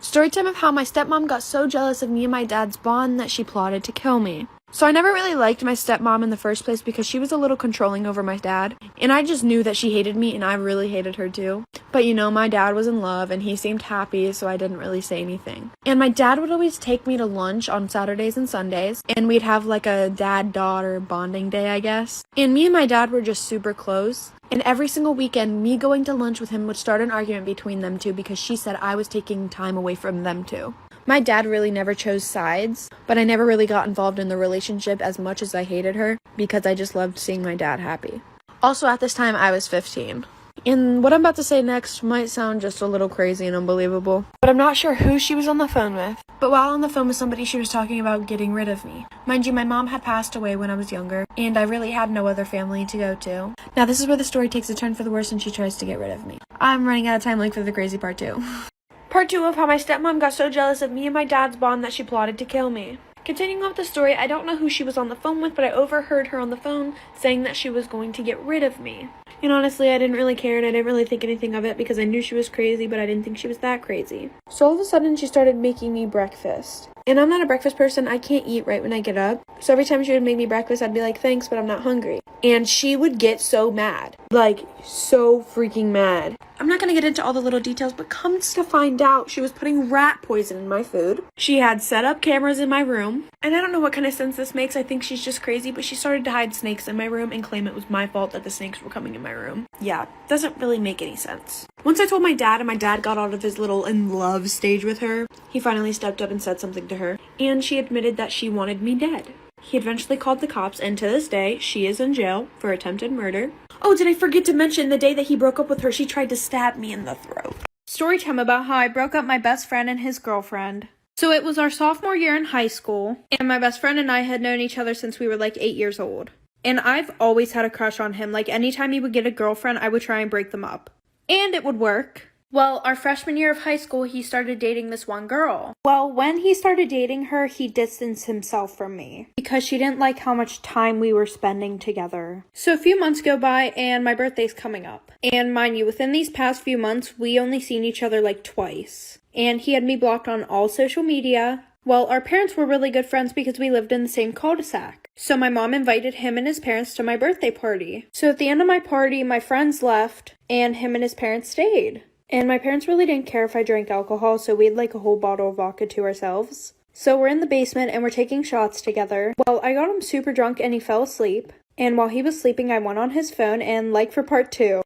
Story time of how my stepmom got so jealous of me and my dad's bond that she plotted to kill me. So I never really liked my stepmom in the first place because she was a little controlling over my dad, and I just knew that she hated me and I really hated her too. But you know, my dad was in love and he seemed happy, so I didn't really say anything. And my dad would always take me to lunch on Saturdays and Sundays, and we'd have like a dad-daughter bonding day, I guess. And me and my dad were just super close. And every single weekend, me going to lunch with him would start an argument between them two because she said I was taking time away from them two. My dad really never chose sides, but I never really got involved in the relationship as much as I hated her because I just loved seeing my dad happy. Also, at this time, I was 15. And what I'm about to say next might sound just a little crazy and unbelievable, but I'm not sure who she was on the phone with. But while on the phone with somebody, she was talking about getting rid of me. Mind you, my mom had passed away when I was younger, and I really had no other family to go to. Now, this is where the story takes a turn for the worse and she tries to get rid of me. I'm running out of time, like, for the crazy part 2. Part 2 of how my stepmom got so jealous of me and my dad's bond that she plotted to kill me. Continuing on with the story, I don't know who she was on the phone with, but I overheard her on the phone saying that she was going to get rid of me. And honestly, I didn't really care and I didn't really think anything of it because I knew she was crazy, but I didn't think she was that crazy. So all of a sudden, she started making me breakfast. And I'm not a breakfast person. I can't eat right when I get up. So every time she would make me breakfast, I'd be like, thanks, but I'm not hungry. And she would get so mad. Like, so freaking mad. I'm not going to get into all the little details, but comes to find out, she was putting rat poison in my food. She had set up cameras in my room. And I don't know what kind of sense this makes. I think she's just crazy, but she started to hide snakes in my room and claim it was my fault that the snakes were coming in my room. Yeah, doesn't really make any sense. Once I told my dad and my dad got out of his little in love stage with her, he finally stepped up and said something to her. And she admitted that she wanted me dead. He eventually called the cops, and to this day, she is in jail for attempted murder. Oh, did I forget to mention the day that he broke up with her, she tried to stab me in the throat. Story time about how I broke up my best friend and his girlfriend. So it was our sophomore year in high school, and my best friend and I had known each other since we were like 8 years old. And I've always had a crush on him. Like, anytime he would get a girlfriend, I would try and break them up. And it would work. Well, our freshman year of high school, he started dating this one girl. Well, when he started dating her, he distanced himself from me because she didn't like how much time we were spending together. So a few months go by and my birthday's coming up. And mind you, within these past few months, we only seen each other like twice. And he had me blocked on all social media. Well, our parents were really good friends because we lived in the same cul-de-sac. So my mom invited him and his parents to my birthday party. So at the end of my party, my friends left and him and his parents stayed. And my parents really didn't care if I drank alcohol, so we had like a whole bottle of vodka to ourselves. So we're in the basement and we're taking shots together. Well, I got him super drunk and he fell asleep. And while he was sleeping, I went on his phone and like for part 2.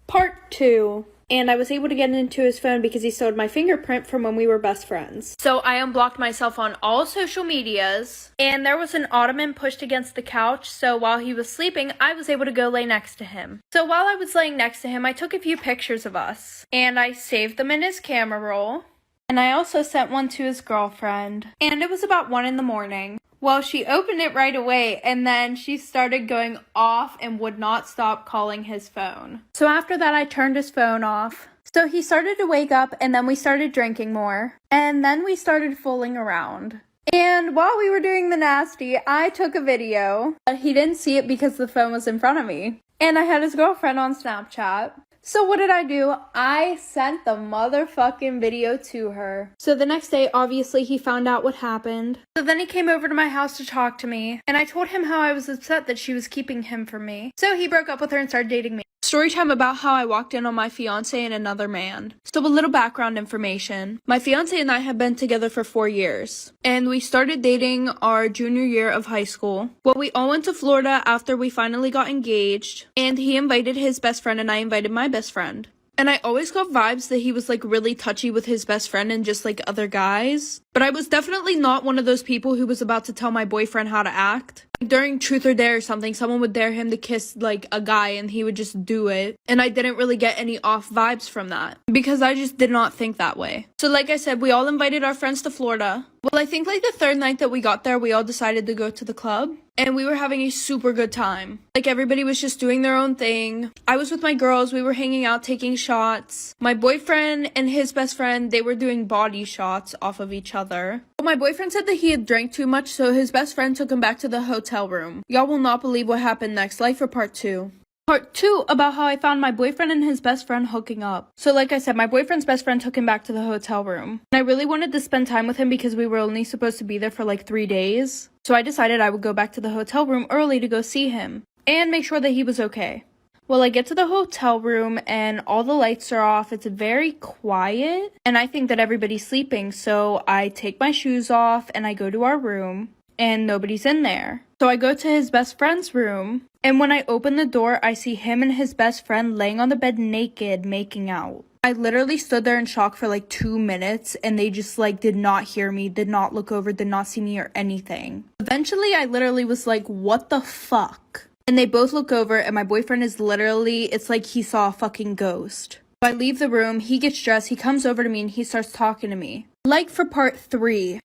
Part 2. And I was able to get into his phone because he stole my fingerprint from when we were best friends. So I unblocked myself on all social medias. And there was an ottoman pushed against the couch. So while he was sleeping, I was able to go lay next to him. So while I was laying next to him, I took a few pictures of us. And I saved them in his camera roll. And I also sent one to his girlfriend. And it was about 1 in the morning. Well, she opened it right away, and then she started going off and would not stop calling his phone. So after that, I turned his phone off. So he started to wake up, and then we started drinking more. And then we started fooling around. And while we were doing the nasty, I took a video. But he didn't see it because the phone was in front of me. And I had his girlfriend on Snapchat. So what did I do? I sent the motherfucking video to her. So the next day, obviously, he found out what happened. So then he came over to my house to talk to me. And I told him how I was upset that she was keeping him from me. So he broke up with her and started dating me. Story time about how I walked in on my fiance and another man. So a little background information. My fiance and I have been together for 4 years. And we started dating our junior year of high school. Well, we all went to Florida after we finally got engaged. And he invited his best friend and I invited my best friend. And I always got vibes that he was like really touchy with his best friend and just like other guys. But I was definitely not one of those people who was about to tell my boyfriend how to act. During Truth or Dare or something, someone would dare him to kiss like a guy and he would just do it. And I didn't really get any off vibes from that because I just did not think that way. So like I said, we all invited our friends to Florida. Well, I think like the third night that we got there, we all decided to go to the club. And we were having a super good time. Like, everybody was just doing their own thing. I was with my girls. We were hanging out, taking shots. My boyfriend and his best friend, they were doing body shots off of each other. But my boyfriend said that he had drank too much, so his best friend took him back to the hotel room. Y'all will not believe what happened next. Life for part 2. Part 2 about how I found my boyfriend and his best friend hooking up. So like I said, my boyfriend's best friend took him back to the hotel room. And I really wanted to spend time with him because we were only supposed to be there for like 3 days. So I decided I would go back to the hotel room early to go see him and make sure that he was okay. Well, I get to the hotel room and all the lights are off. It's very quiet and I think that everybody's sleeping. So I take my shoes off and I go to our room and nobody's in there. So I go to his best friend's room, and when I open the door, I see him and his best friend laying on the bed naked, making out. I literally stood there in shock for like 2 minutes, and they just like did not hear me, did not look over, did not see me or anything. Eventually, I literally was like, what the fuck? And they both look over, and my boyfriend is literally, it's like he saw a fucking ghost. So I leave the room, he gets dressed, he comes over to me, and he starts talking to me. Like for part 3.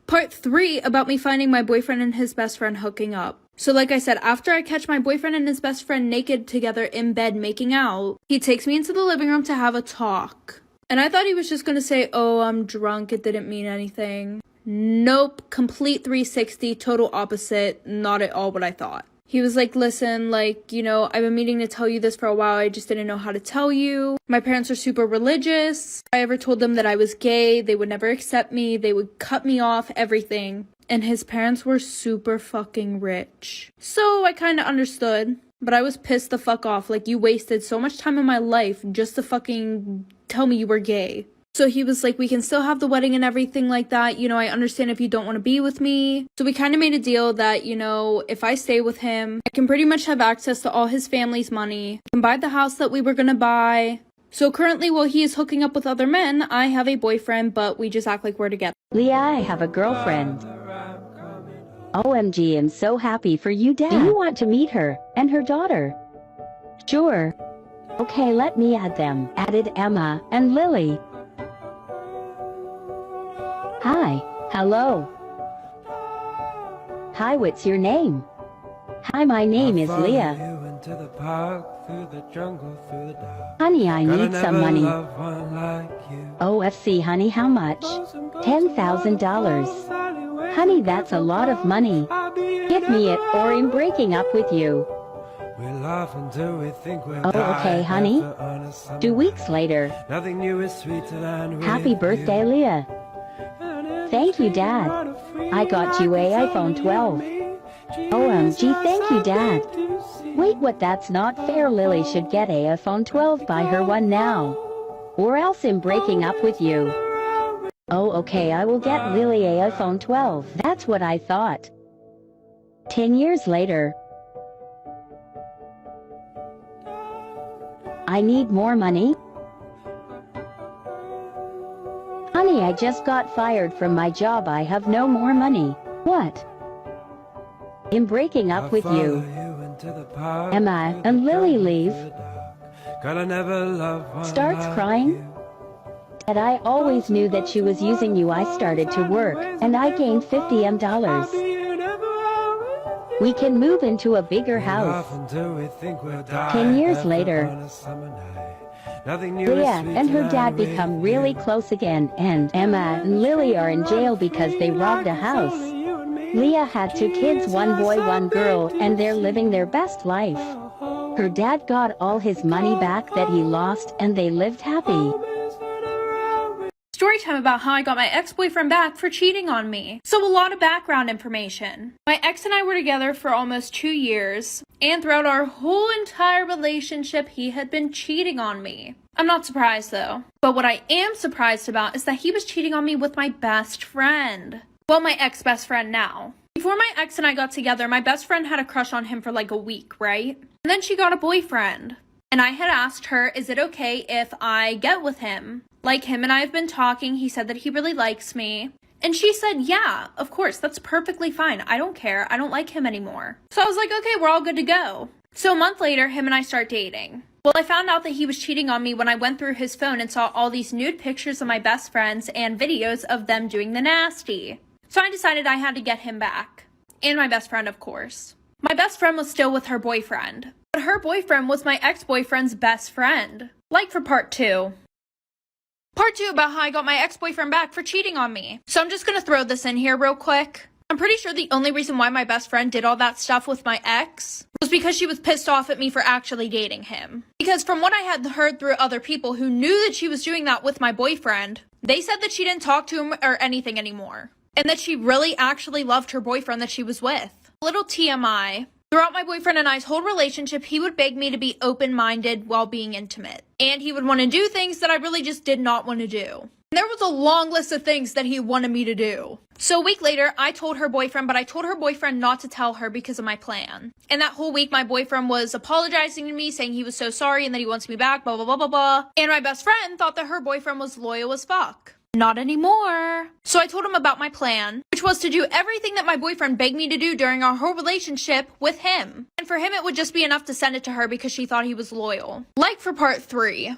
Part 3 about me finding my boyfriend and his best friend hooking up. So like I said, after I catch my boyfriend and his best friend naked together in bed making out, he takes me into the living room to have a talk. And I thought he was just gonna say, oh, I'm drunk, it didn't mean anything. Nope, complete 360, total opposite, not at all what I thought. He was like, listen, like, you know, I've been meaning to tell you this for a while. I just didn't know how to tell you. My parents are super religious. If I ever told them that I was gay, they would never accept me. They would cut me off, everything. And his parents were super fucking rich. So I kind of understood. But I was pissed the fuck off. Like, you wasted so much time in my life just to fucking tell me you were gay. So he was like, we can still have the wedding and everything like that. You know, I understand if you don't want to be with me. So we kind of made a deal that, you know, if I stay with him, I can pretty much have access to all his family's money. I can buy the house that we were going to buy. So currently, while he is hooking up with other men, I have a boyfriend, but we just act like we're together. Leah, I have a girlfriend. OMG, I'm so happy for you, Dad. Do you want to meet her and her daughter? Sure. Okay, let me add them. Added Emma and Lily. Hi. Hello. Hi, what's your name? Hi, my name is Leah. Honey, I need some money. OFC, honey, how much? $10,000. Honey, that's a lot of money. Give me it or I'm breaking up with you. Oh, okay, honey. 2 weeks later. Happy birthday, Leah. Thank you, Dad. I got you a iPhone 12. OMG, thank you, Dad. Wait, what? That's not fair. Lily should get a iPhone 12. Buy her one now. Or else I'm breaking up with you. Oh, okay, I will get Lily a iPhone 12. That's what I thought. 10 years later. I need more money. Honey, I just got fired from my job. I have no more money. What? I'm breaking up with you. Emma and Lily leave. Starts crying. And I always knew that she was using you. I started to work, and I gained $50 dollars. We can move into a bigger house. 10 years later. Leah and her dad become really close again, and Emma and Lily are in jail because they robbed a house. Leah had 2 kids, 1 boy, 1 girl, and they're living their best life. Her dad got all his money back that he lost, and they lived happy. Story time about how I got my ex-boyfriend back for cheating on me. So a lot of background information. My ex and I were together for almost 2 years, and throughout our whole entire relationship, he had been cheating on me. I'm not surprised though. But what I am surprised about is that he was cheating on me with my best friend. Well, my ex-best friend now. Before my ex and I got together, my best friend had a crush on him for like a week, right? And then she got a boyfriend. And I had asked her, is it okay if I get with him? Like, him and I have been talking, he said that he really likes me. And she said, yeah, of course, that's perfectly fine. I don't care. I don't like him anymore. So I was like, okay, we're all good to go. So a month later, him and I start dating. Well, I found out that he was cheating on me when I went through his phone and saw all these nude pictures of my best friends and videos of them doing the nasty. So I decided I had to get him back. And my best friend, of course. My best friend was still with her boyfriend. But her boyfriend was my ex-boyfriend's best friend. Like for part 2. Part 2 about how I got my ex-boyfriend back for cheating on me. So I'm just gonna throw this in here real quick. I'm pretty sure the only reason why my best friend did all that stuff with my ex was because she was pissed off at me for actually dating him. Because from what I had heard through other people who knew that she was doing that with my boyfriend, they said that she didn't talk to him or anything anymore. And that she really actually loved her boyfriend that she was with. Little TMI. Throughout my boyfriend and I's whole relationship, he would beg me to be open-minded while being intimate. And he would want to do things that I really just did not want to do. And there was a long list of things that he wanted me to do. So a week later, I told her boyfriend, but I told her boyfriend not to tell her because of my plan. And that whole week, my boyfriend was apologizing to me, saying he was so sorry and that he wants me back, blah, blah, blah, blah, blah. And my best friend thought that her boyfriend was loyal as fuck. Not anymore. So I told him about my plan, which was to do everything that my boyfriend begged me to do during our whole relationship with him. And for him, it would just be enough to send it to her because she thought he was loyal. Like for part 3.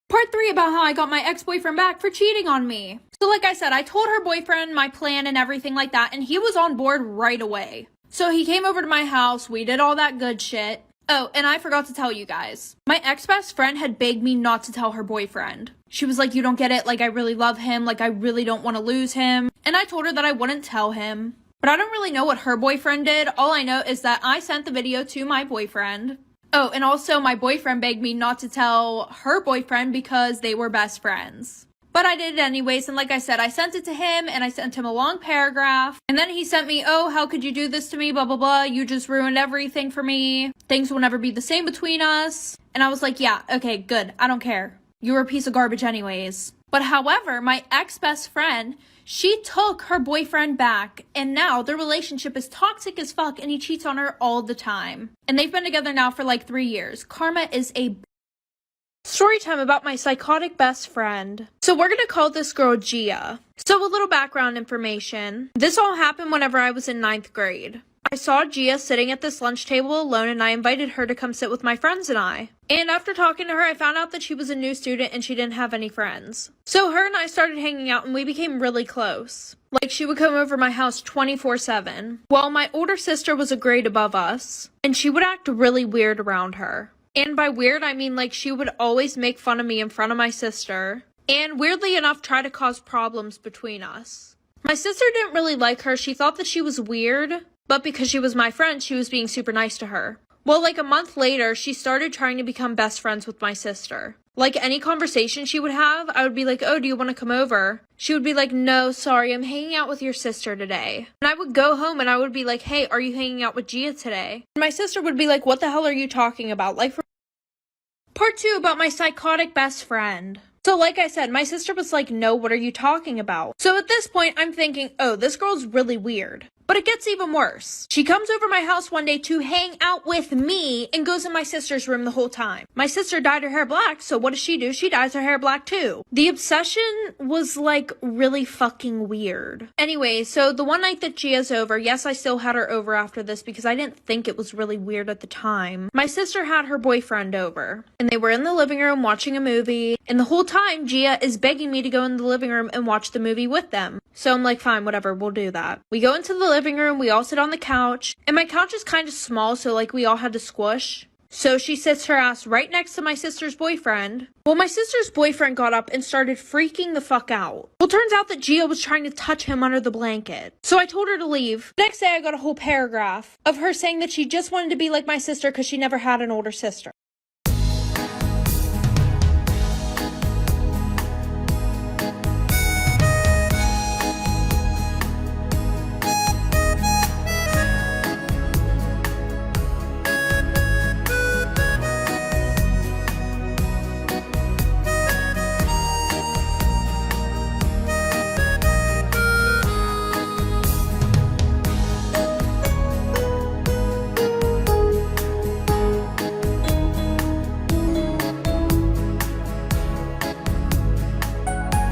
Part 3 about how I got my ex-boyfriend back for cheating on me. So like I said, I told her boyfriend my plan and everything like that, and he was on board right away. So he came over to my house, we did all that good shit. Oh, and I forgot to tell you guys. My ex-best friend had begged me not to tell her boyfriend. She was like, you don't get it, like I really love him, like I really don't want to lose him. And I told her that I wouldn't tell him. But I don't really know what her boyfriend did. All I know is that I sent the video to my boyfriend. Oh, and also my boyfriend begged me not to tell her boyfriend because they were best friends. But I did it anyways, and like I said, I sent it to him, and I sent him a long paragraph. And then he sent me, oh, how could you do this to me, blah, blah, blah. You just ruined everything for me. Things will never be the same between us. And I was like, yeah, okay, good. I don't care. You were a piece of garbage anyways. But however, my ex-best friend, she took her boyfriend back, and now their relationship is toxic as fuck, and he cheats on her all the time. And they've been together now for like 3 years. Karma is a... Story time about my psychotic best friend. So we're gonna call this girl Gia. So a little background information. This all happened whenever I was in 9th grade. I saw Gia sitting at this lunch table alone, and I invited her to come sit with my friends and I. And after talking to her, I found out that she was a new student and she didn't have any friends. So her and I started hanging out, and we became really close. Like, she would come over my house 24/7. Well, my older sister was a grade above us, and she would act really weird around her. And by weird, I mean like she would always make fun of me in front of my sister. And weirdly enough, try to cause problems between us. My sister didn't really like her. She thought that she was weird. But because she was my friend, she was being super nice to her. Well, like a month later, she started trying to become best friends with my sister. Like any conversation she would have, I would be like, oh, do you want to come over? She would be like, no, sorry, I'm hanging out with your sister today. And I would go home and I would be like, hey, are you hanging out with Gia today? And my sister would be like, what the hell are you talking about? Like, Part 2 about my psychotic best friend. So like I said, my sister was like, no, what are you talking about? So at this point, I'm thinking, oh, this girl's really weird. But it gets even worse. She comes over my house one day to hang out with me and goes in my sister's room the whole time. My sister dyed her hair black, so what does she do? She dyes her hair black too. The obsession was like really fucking weird. Anyway, so the one night that Gia's over, yes, I still had her over after this because I didn't think it was really weird at the time. My sister had her boyfriend over, and they were in the living room watching a movie, and the whole time Gia is begging me to go in the living room and watch the movie with them. So I'm like, fine, whatever, we'll do that. We go into the living room, we all sit on the couch, and my couch is kind of small, so like we all had to squish. So she sits her ass right next to my sister's boyfriend. Well, my sister's boyfriend got up and started freaking the fuck out. Well, turns out that Gia was trying to touch him under the blanket. So I told her to leave. The next day I got a whole paragraph of her saying that she just wanted to be like my sister because she never had an older sister.